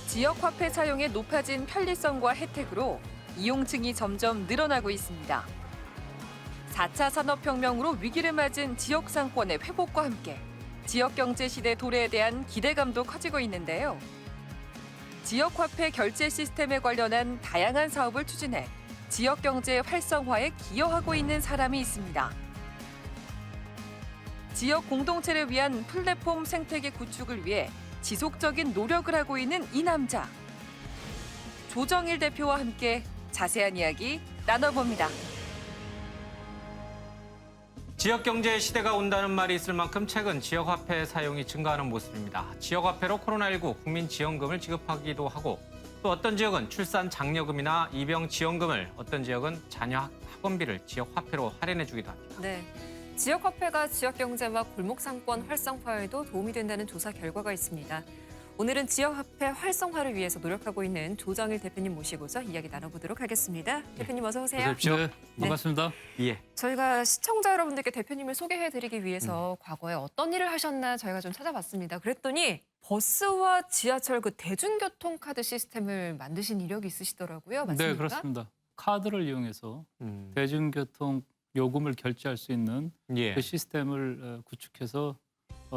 지역 화폐 사용의 높아진 편리성과 혜택으로 이용층이 점점 늘어나고 있습니다. 4차 산업혁명으로 위기를 맞은 지역 상권의 회복과 함께 지역 경제 시대 도래에 대한 기대감도 커지고 있는데요. 지역 화폐 결제 시스템에 관련한 다양한 사업을 추진해 지역 경제 활성화에 기여하고 있는 사람이 있습니다. 지역 공동체를 위한 플랫폼 생태계 구축을 위해 지속적인 노력을 하고 있는 이 남자. 조정일 대표와 함께 자세한 이야기 나눠봅니다. 지역경제의 시대가 온다는 말이 있을 만큼 최근 지역화폐 사용이 증가하는 모습입니다. 지역화폐로 코로나19 국민지원금을 지급하기도 하고 또 어떤 지역은 출산 장려금이나 입영지원금을 어떤 지역은 자녀 학원비를 지역화폐로 할인해주기도 합니다. 네. 지역화폐가 지역경제와 골목상권 활성화에도 도움이 된다는 조사 결과가 있습니다. 오늘은 지역화폐 활성화를 위해서 노력하고 있는 조정일 대표님 모시고서 이야기 나눠보도록 하겠습니다. 대표님 어서 오세요. 어서 오십시오. 네, 반갑습니다. 예. 저희가 시청자 여러분들께 대표님을 소개해드리기 위해서 과거에 어떤 일을 하셨나 저희가 좀 찾아봤습니다. 그랬더니 버스와 지하철 그 대중교통 카드 시스템을 만드신 이력이 있으시더라고요. 맞습니까? 네, 그렇습니다. 카드를 이용해서 대중교통 요금을 결제할 수 있는 예. 그 시스템을 구축해서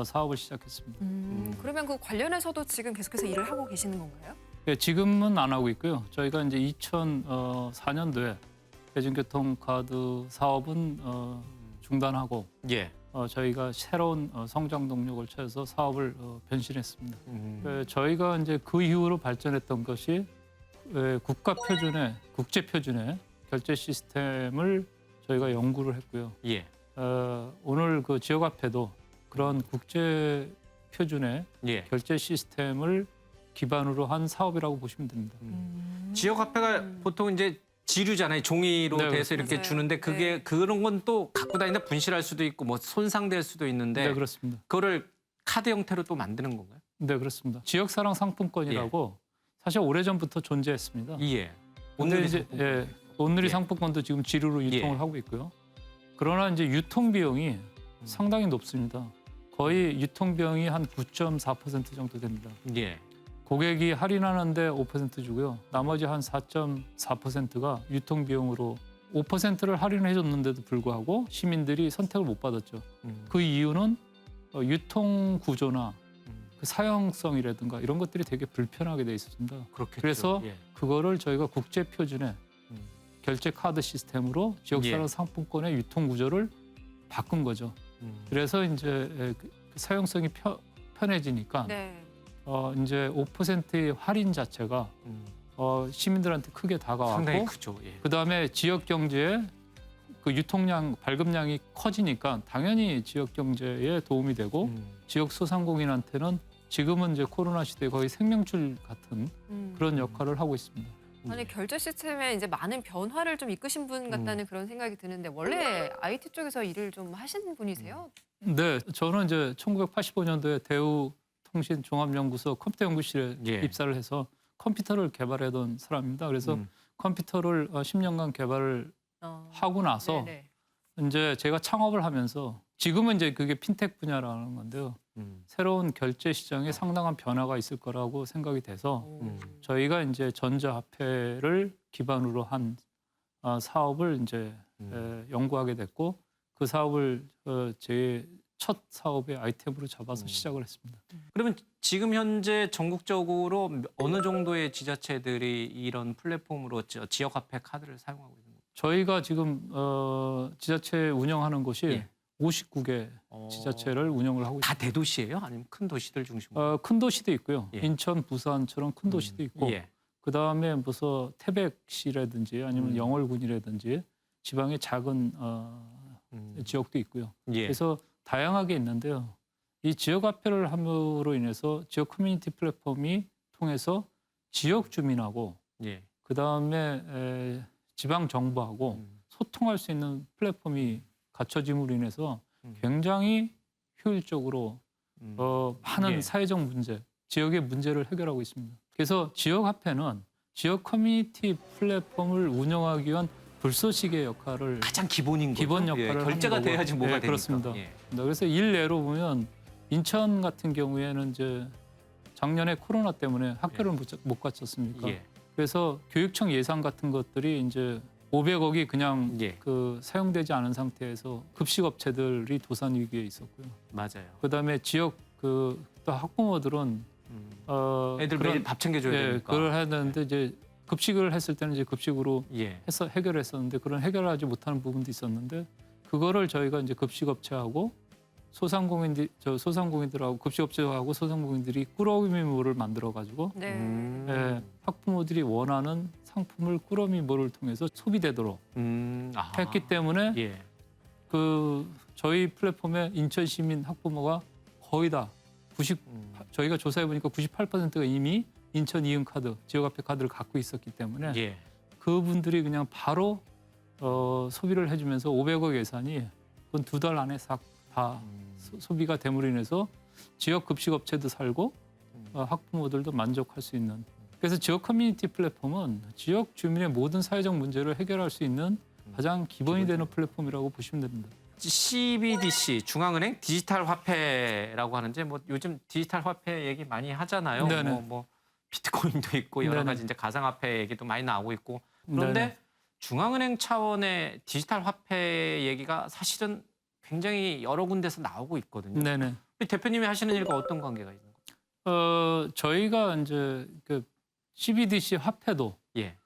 사업을 시작했습니다. 그러면 그 관련해서도 지금 계속해서 일을 하고 계시는 건가요? 네, 지금은 안 하고 있고요. 저희가 이제 2004년도에 대중교통 카드 사업은 중단하고 예. 저희가 새로운 성장 동력을 찾아서 사업을 변신했습니다. 저희가 이제 그 이후로 발전했던 것이 국가 표준의 국제 표준의 결제 시스템을 저희가 연구를 했고요. 예. 오늘 그 지역화폐도 그런 국제 표준의 예. 결제 시스템을 기반으로 한 사업이라고 보시면 됩니다. 지역화폐가 보통 이제 지류잖아요. 종이로 네, 돼서 이렇게 맞아요. 주는데 그게 네. 그런 건 또 갖고 다니다 분실할 수도 있고 뭐 손상될 수도 있는데 네, 그렇습니다. 그거를 카드 형태로 또 만드는 건가요? 네, 그렇습니다. 지역사랑 상품권이라고 사실 오래전부터 존재했습니다. 예. 근데 오늘이 이제 상품권. 온누리 예. 상품권도 지금 지류로 유통을 예. 하고 있고요. 그러나 이제 유통 비용이 상당히 높습니다. 거의 유통 비용이 한 9.4% 정도 됩니다. 예. 고객이 할인하는데 5% 주고요. 나머지 한 4.4%가 유통 비용으로 5%를 할인해 줬는데도 불구하고 시민들이 선택을 못 받았죠. 그 이유는 유통 구조나 그 사용성이라든가 이런 것들이 되게 불편하게 돼 있었습니다. 그렇겠죠. 그래서 예. 그거를 저희가 국제 표준의 결제 카드 시스템으로 지역사랑 예. 상품권의 유통 구조를 바꾼 거죠. 그래서 이제 그 사용성이 편해지니까 네. 이제 5%의 할인 자체가 시민들한테 크게 상당히 다가왔고 크죠. 예. 그다음에 지역 경제에 그 유통량 발급량이 커지니까 당연히 지역 경제에 도움이 되고 지역 소상공인한테는 지금은 이제 코로나 시대에 거의 생명줄 같은 그런 역할을 하고 있습니다. 아니 결제 시스템에 이제 많은 변화를 좀 이끄신 분 같다는 그런 생각이 드는데 원래 IT 쪽에서 일을 좀 하신 분이세요? 네, 저는 이제 1985년도에 대우통신종합연구소 컴퓨터 연구실에 예. 입사를 해서 컴퓨터를 개발하던 사람입니다. 그래서 컴퓨터를 10년간 개발을 하고 나서 네네. 이제 제가 창업을 하면서 지금은 이제 그게 핀텍 분야라는 건데요. 새로운 결제 시장에 상당한 변화가 있을 거라고 생각이 돼서 저희가 이제 전자화폐를 기반으로 한 사업을 이제 연구하게 됐고 그 사업을 제 첫 사업의 아이템으로 잡아서 시작을 했습니다. 그러면 지금 현재 전국적으로 어느 정도의 지자체들이 이런 플랫폼으로 지역화폐 카드를 사용하고 있는 거예요? 저희가 지금 지자체 운영하는 곳이 예. 59개 지자체를 운영을 하고 다 있습니다. 대도시예요? 아니면 큰 도시들 중심으로? 큰 도시도 있고요. 예. 인천, 부산처럼 큰 도시도 있고 예. 그다음에 무슨 태백시라든지 아니면 영월군이라든지 지방의 작은 지역도 있고요. 예. 그래서 다양하게 있는데요. 이 지역화폐를 함으로 인해서 지역 커뮤니티 플랫폼이 통해서 지역 주민하고 예. 그다음에 지방 정부하고 소통할 수 있는 플랫폼이 갖춰짐으로 인해서 굉장히 효율적으로 많은 예. 사회적 문제, 지역의 문제를 해결하고 있습니다. 그래서 지역화폐는 지역 커뮤니티 플랫폼을 운영하기 위한 불쏘시개 역할을 가장 기본인 거죠. 기본 역할을 하는 결제가 거고. 돼야지 뭐가 네, 그렇습니다. 되니까. 예. 그래서 일례로 보면 인천 같은 경우에는 이제 작년에 코로나 때문에 학교를 못 갔었습니까? 예. 그래서 교육청 예산 같은 것들이 이제 500억이 그냥 예. 그 사용되지 않은 상태에서 급식 업체들이 도산 위기에 있었고요. 맞아요. 그다음에 지역 또 학부모들은 애들 그런- 매일 밥 챙겨줘야 예, 되니까. 그걸 해야 되는데 이제 급식을 했을 때는 이제 급식으로 예. 해서 해결했었는데 그런 해결하지 못하는 부분도 있었는데 그거를 저희가 이제 급식업체하고 소상공인들하고 급식업체하고 소상공인들이 꾸러미몰을 만들어 가지고 네. 예, 학부모들이 원하는 상품을 꾸러미몰을 통해서 소비되도록 아하. 했기 때문에 예. 그 저희 플랫폼에 인천 시민 학부모가 거의 다 저희가 조사해 보니까 98%가 이미 인천 이응 카드, 지역화폐 카드를 갖고 있었기 때문에 예. 그분들이 그냥 바로 소비를 해주면서 500억 예산이 그건 2달 안에 싹 다 소비가 됨으로 인해서 지역 급식업체도 살고 학부모들도 만족할 수 있는. 그래서 지역 커뮤니티 플랫폼은 지역 주민의 모든 사회적 문제를 해결할 수 있는 가장 기본이 되는 플랫폼이라고 보시면 됩니다. CBDC 중앙은행 디지털 화폐라고 하는데 뭐 요즘 디지털 화폐 얘기 많이 하잖아요. 네네. 뭐 비트코인도 있고 여러 네네. 가지 이제 가상화폐 얘기도 많이 나오고 있고 그런데 네네. 중앙은행 차원의 디지털 화폐 얘기가 사실은 굉장히 여러 군데서 나오고 있거든요. 네네. 우리 대표님이 하시는 일과 어떤 관계가 있는 거죠? 저희가 이제 그 CBDC 화폐도 예.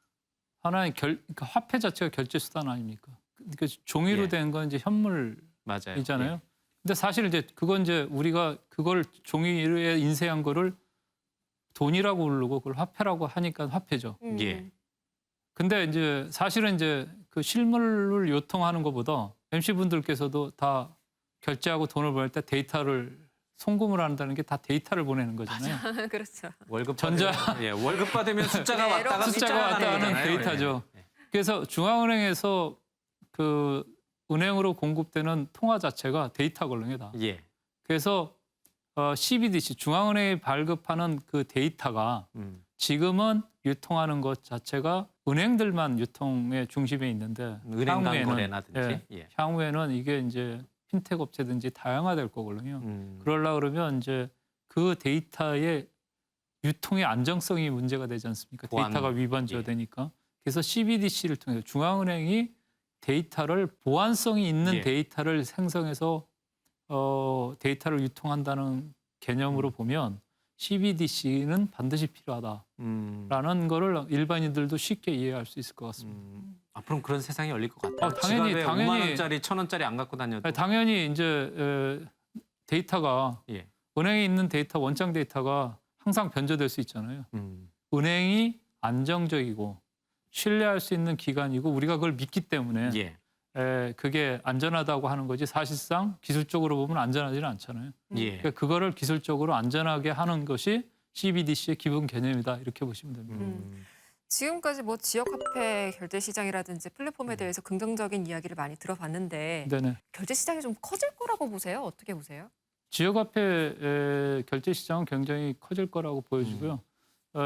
하나의 그러니까 화폐 자체가 결제 수단 아닙니까? 그러니까 종이로 예. 된 건 이제 현물이잖아요. 맞아요. 근데 사실 이제 그건 이제 우리가 그걸 종이에 인쇄한 거를 돈이라고 부르고 그걸 화폐라고 하니까 화폐죠. 예. 근데 이제 사실은 이제 그 실물을 요통하는 것보다 MC 분들께서도 다 결제하고 돈을 보낼 때 데이터를 송금을 한다는 게 다 데이터를 보내는 거잖아요. 그렇죠. 월급 전자- 받으면, 예, 월급 받으면 숫자가 네, 왔다가 숫자가 왔다 하는 거잖아요. 데이터죠. 예. 그래서 중앙은행에서 그 은행으로 공급되는 통화 자체가 데이터거든요, 다. 예. 그래서 CBDC 중앙은행이 발급하는 그 데이터가 음. 지금은 유통하는 것 자체가 은행들만 유통의 중심에 있는데 은행 간 거래나든지. 예. 향후에는 이게 이제 핀텍 업체든지 다양화될 거거든요. 음. 그러려 그러면 이제 그 데이터의 유통의 안정성이 문제가 되지 않습니까? 보안. 데이터가 위반져야 예. 되니까. 그래서 CBDC를 통해서 중앙은행이 데이터를 보안성이 있는 예. 데이터를 생성해서 데이터를 유통한다는 개념으로 보면 CBDC는 반드시 필요하다라는 음. 거를 일반인들도 쉽게 이해할 수 있을 것 같습니다. 앞으로는 그런 세상이 열릴 것 같아요. 당연히, 지갑에 당연히. 5만 원짜리, 1,000원짜리 안 갖고 다녀도. 당연히 이제 데이터가 예. 은행에 있는 데이터, 원장 데이터가 항상 변조될 수 있잖아요. 음. 은행이 안정적이고 신뢰할 수 있는 기관이고 우리가 그걸 믿기 때문에 예. 그게 안전하다고 하는 거지 사실상 기술적으로 보면 안전하지는 않잖아요. 예. 그러니까 그거를 기술적으로 안전하게 하는 것이 CBDC의 기본 개념이다 이렇게 보시면 됩니다. 지금까지 뭐 지역화폐 결제 시장이라든지 플랫폼에 대해서 긍정적인 이야기를 많이 들어봤는데 네네. 결제 시장이 좀 커질 거라고 보세요? 어떻게 보세요? 지역화폐 결제 시장은 굉장히 커질 거라고 보여지고요.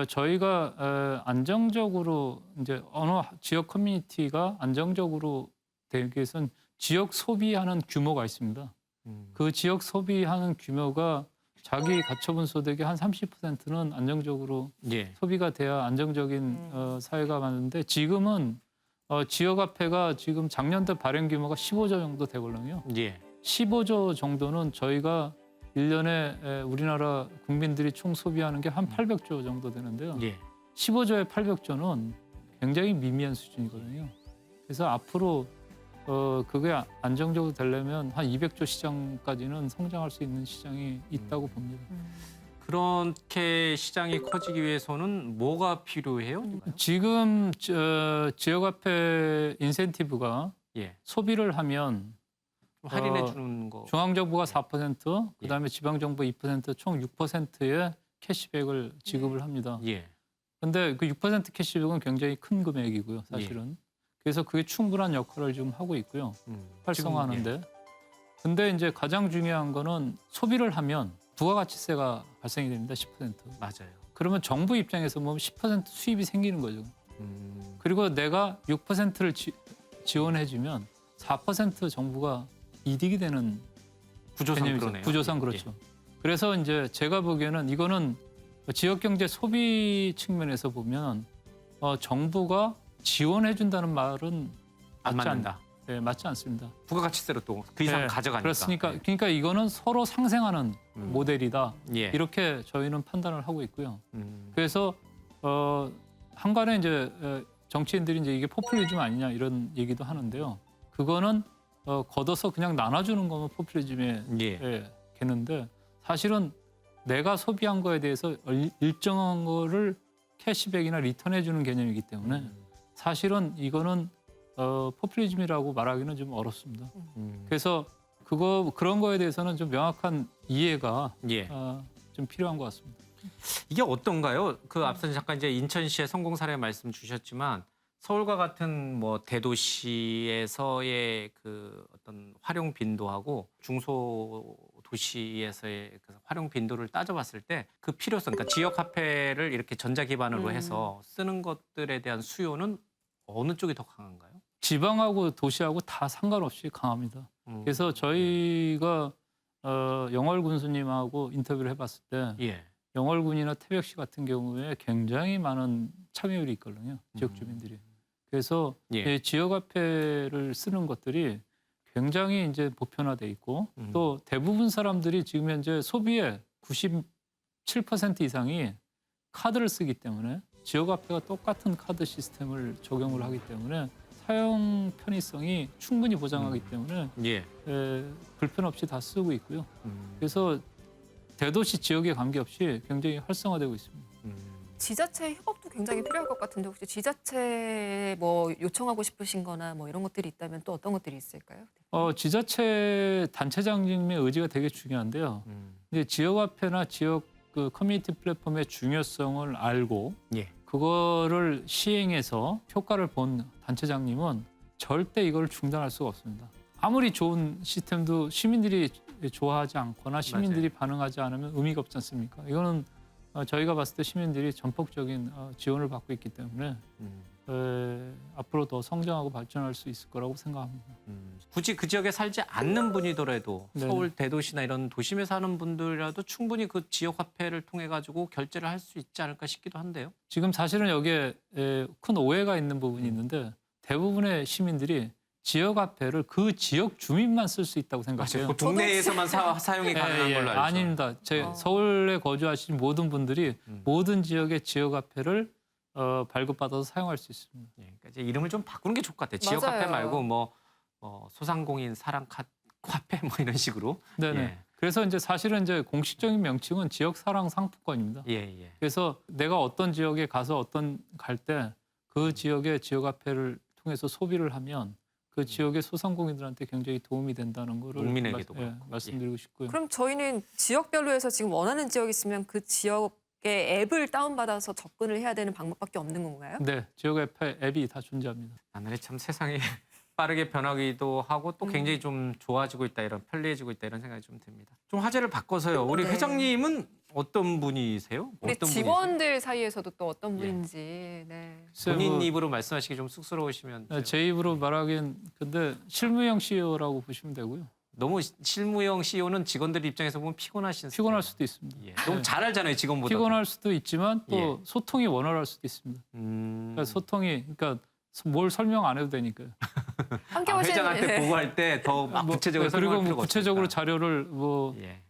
저희가 안정적으로 이제 어느 지역 커뮤니티가 안정적으로 되기 위해서는 지역 소비하는 규모가 있습니다. 그 지역 소비하는 규모가 자기 가처분 소득의 한 30%는 안정적으로 예. 소비가 돼야 안정적인 사회가 맞는데 지금은 지역화폐가 지금 작년도 발행 규모가 15조 정도 되거든요. 예. 15조 정도는 저희가 1년에 우리나라 국민들이 총 소비하는 게 한 800조 정도 되는데요. 예. 15조에 800조는 굉장히 미미한 수준이거든요. 그래서 앞으로 그게 안정적으로 되려면 한 200조 시장까지는 성장할 수 있는 시장이 있다고 봅니다. 그렇게 시장이 커지기 위해서는 뭐가 필요해요? 지금 지역화폐 인센티브가 예. 소비를 하면 할인해 주는 거. 중앙정부가 4%, 그다음에 지방정부 2%총 6%의 캐시백을 지급을 합니다. 예. 근데 그 6% 캐시백은 굉장히 큰 금액이고요, 사실은. 그래서 그게 충분한 역할을 좀 하고 있고요. 활성화하는데. 근데 이제 가장 중요한 거는 소비를 하면 부가가치세가 발생이 됩니다. 10%. 맞아요. 그러면 정부 입장에서 보면 10% 수입이 생기는 거죠. 그리고 내가 6%를 지원해주면 4% 정부가 이득이 되는 구조상 개념이죠. 그러네요. 구조상 그렇죠. 그래서 이제 제가 보기에는 이거는 지역 경제 소비 측면에서 보면 정부가 지원해 준다는 말은 안 맞지 맞는다. 네, 맞지 않습니다. 부가가치세로 또 그 이상 네, 가져가니까. 그러니까 이거는 서로 상생하는 모델이다. 예. 이렇게 저희는 판단을 하고 있고요. 음. 그래서 한간에 이제 정치인들이 이제 이게 포퓰리즘 아니냐 이런 얘기도 하는데요. 그거는 걷어서 그냥 나눠주는 거면 포퓰리즘의 예. 개는데 사실은 내가 소비한 거에 대해서 일정한 거를 캐시백이나 리턴해 주는 개념이기 때문에 사실은 이거는 포퓰리즘이라고 말하기는 좀 어렵습니다. 그래서 그런 거에 대해서는 좀 명확한 이해가 예. 좀 필요한 것 같습니다. 이게 어떤가요? 그 앞서 잠깐 이제 인천시의 성공 사례 말씀 주셨지만 서울과 같은 뭐 대도시에서의 그 어떤 활용 빈도하고 중소 도시에서의 그 활용 빈도를 따져봤을 때 그 필요성, 그러니까 지역 화폐를 이렇게 전자 기반으로 해서 쓰는 것들에 대한 수요는 어느 쪽이 더 강한가요? 지방하고 도시하고 다 상관없이 강합니다. 그래서 저희가 영월 군수님하고 인터뷰를 해봤을 때 예. 영월군이나 태백시 같은 경우에 굉장히 많은 참여율이 있거든요. 지역 주민들이. 그래서 예. 이 지역 화폐를 쓰는 것들이 굉장히 이제 보편화돼 있고 또 대부분 사람들이 지금 현재 소비의 97% 이상이 카드를 쓰기 때문에 지역 화폐가 똑같은 카드 시스템을 적용을 하기 때문에 사용 편의성이 충분히 보장하기 때문에 예. 불편 없이 다 쓰고 있고요. 그래서 대도시 지역에 관계없이 굉장히 활성화되고 있습니다. 지자체 협업도 굉장히 필요할 것 같은데 혹시 지자체 뭐 요청하고 싶으신 거나 뭐 이런 것들이 있다면 또 어떤 것들이 있을까요? 지자체 단체장님의 의지가 되게 중요한데요. 근데 지역화폐나 지역 그 커뮤니티 플랫폼의 중요성을 알고 예. 그거를 시행해서 효과를 본 단체장님은 절대 이걸 중단할 수가 없습니다. 아무리 좋은 시스템도 시민들이 좋아하지 않거나 시민들이 반응하지 않으면 의미가 없지 않습니까? 이거는 저희가 봤을 때 시민들이 전폭적인 지원을 받고 있기 때문에 앞으로 더 성장하고 발전할 수 있을 거라고 생각합니다. 굳이 그 지역에 살지 않는 분이더라도 네네. 서울 대도시나 이런 도심에 사는 분들이라도 충분히 그 지역 화폐를 통해 가지고 결제를 할 수 있지 않을까 싶기도 한데요. 지금 사실은 여기에 큰 오해가 있는 부분이 있는데 대부분의 시민들이 지역 화폐를 그 지역 주민만 쓸 수 있다고 생각해요. 그 동네에서만 사용이 가능한 걸로 알죠. 아닙니다. 서울에 거주하신 모든 분들이 모든 지역의 지역 화폐를 발급받아서 사용할 수 있습니다. 예, 그러니까 이제 이름을 좀 바꾸는 게 좋을 것 같아요. 지역 화폐 맞아요. 말고 뭐 소상공인 사랑 화폐 뭐 이런 식으로. 네네. 예. 그래서 이제 사실은 이제 공식적인 명칭은 지역 사랑 상품권입니다. 예, 예. 그래서 내가 어떤 지역에 가서 갈 때 그 지역의 지역 화폐를 통해서 소비를 하면 그 지역의 소상공인들한테 굉장히 도움이 된다는 거를 농민에게도 그렇고. 말씀드리고 싶고요. 그럼 저희는 지역별로 해서 지금 원하는 지역 있으면 그 지역의 앱을 다운받아서 접근을 해야 되는 방법밖에 없는 건가요? 네, 지역 화폐 앱이 다 존재합니다. 나날이 참 세상이 빠르게 변하기도 하고 또 굉장히 좀 좋아지고 있다 이런 편리해지고 있다 이런 생각이 좀 듭니다. 좀 화제를 바꿔서요. 우리 네. 회장님은 어떤 분이세요? 우리 어떤 직원들 사이에서도 또 어떤 분인지. 네. 분이세요? 본인 입으로 말씀하시기 좀 쑥스러우시면 제 입으로 말하기엔 근데 실무형 CEO라고 보시면 되고요. 너무 실무형 CEO는 직원들 입장에서 보면 피곤할 수도 있습니다. 예. 너무 잘 알잖아요 직원보다. 피곤할 수도 있지만 또 예. 소통이 원활할 수도 있습니다. 그러니까 그러니까 뭘 설명 안 해도 되니까요. 함께 오신 회장한테 보고할 때 더 막 구체적으로 설명할 그리고 필요가 구체적으로 없으니까. 자료를 예.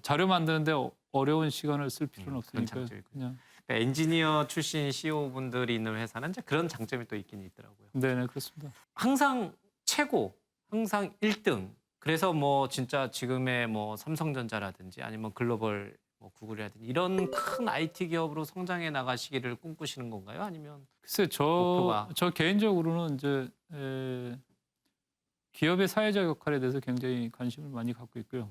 자료 만드는데 어려운 시간을 쓸 필요는 그런 없으니까 장점이 있군요. 그냥 그러니까 엔지니어 출신 CEO분들이 있는 회사는 이제 그런 장점이 또 있긴 있더라고요. 네네 그렇습니다. 항상 최고, 항상 1등. 그래서 뭐 진짜 지금의 뭐 삼성전자라든지 아니면 글로벌 뭐 구글이라든지 이런 큰 IT 기업으로 성장해 나가시기를 꿈꾸시는 건가요? 아니면 글쎄 목표가- 저 개인적으로는 이제 기업의 사회적 역할에 대해서 굉장히 관심을 많이 갖고 있고요.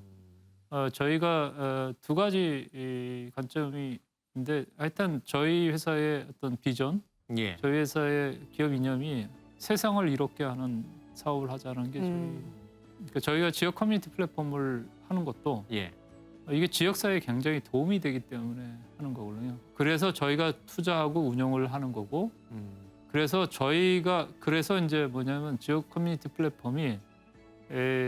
저희가 두 가지 이 관점이 있는데 하여튼 저희 회사의 어떤 비전, 예. 저희 회사의 기업 이념이 세상을 이롭게 하는 사업을 하자는 게 그러니까 저희가 지역 커뮤니티 플랫폼을 하는 것도 예. 이게 지역사회에 굉장히 도움이 되기 때문에 하는 거거든요. 그래서 저희가 투자하고 운영을 하는 거고 그래서 그래서 이제 뭐냐면 지역 커뮤니티 플랫폼이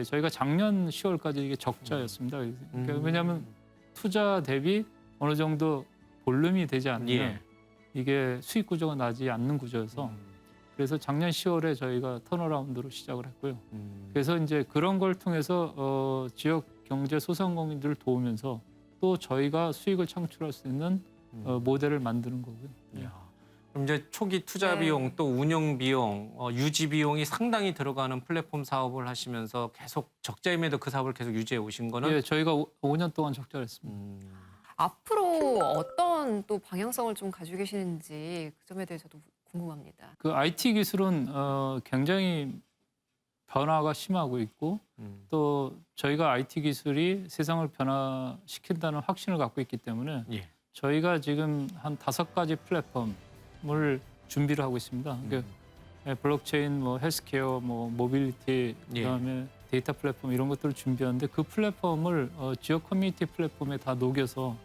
저희가 작년 10월까지 이게 적자였습니다. 그러니까 왜냐하면 투자 대비 어느 정도 볼륨이 되지 않으면 예. 이게 수익 구조가 나지 않는 구조여서 음. 그래서 작년 10월에 저희가 턴어라운드로 시작을 했고요. 음. 그래서 이제 그런 걸 통해서 지역 경제 소상공인들을 도우면서 또 저희가 수익을 창출할 수 있는 모델을 만드는 거고요. 이야. 그럼 이제 초기 투자 네. 비용 또 운영 비용, 유지 비용이 상당히 들어가는 플랫폼 사업을 하시면서 계속 적자임에도 그 사업을 계속 유지해 오신 거는 예, 저희가 5년 동안 적자를 했습니다. 앞으로 어떤 또 방향성을 좀 가지고 계시는지 그 점에 대해서도 궁금합니다. 그 IT 기술은 굉장히 변화가 심하고 있고 또 저희가 IT 기술이 세상을 변화시킨다는 확신을 갖고 있기 때문에 예. 저희가 지금 한 5가지 플랫폼을 준비를 하고 있습니다. 그러니까 블록체인, 뭐 헬스케어, 뭐 모빌리티, 예. 그다음에 데이터 플랫폼 이런 것들을 준비하는데 그 플랫폼을 지역 커뮤니티 플랫폼에 다 녹여서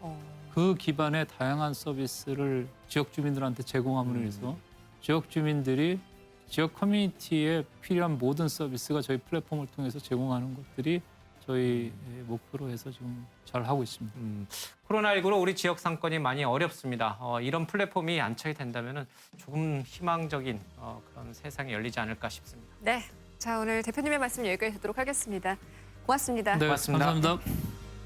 그 기반의 다양한 서비스를 지역 주민들한테 제공함으로 해서 지역 주민들이 지역 커뮤니티에 필요한 모든 서비스가 저희 플랫폼을 통해서 제공하는 것들이 저희 목표로 해서 지금 잘 하고 있습니다. 코로나19로 우리 지역 상권이 많이 어렵습니다. 이런 플랫폼이 안착이 된다면 조금 희망적인 그런 세상이 열리지 않을까 싶습니다. 네, 자 오늘 대표님의 말씀 여기까지 듣도록 하겠습니다. 고맙습니다. 네, 고맙습니다. 감사합니다.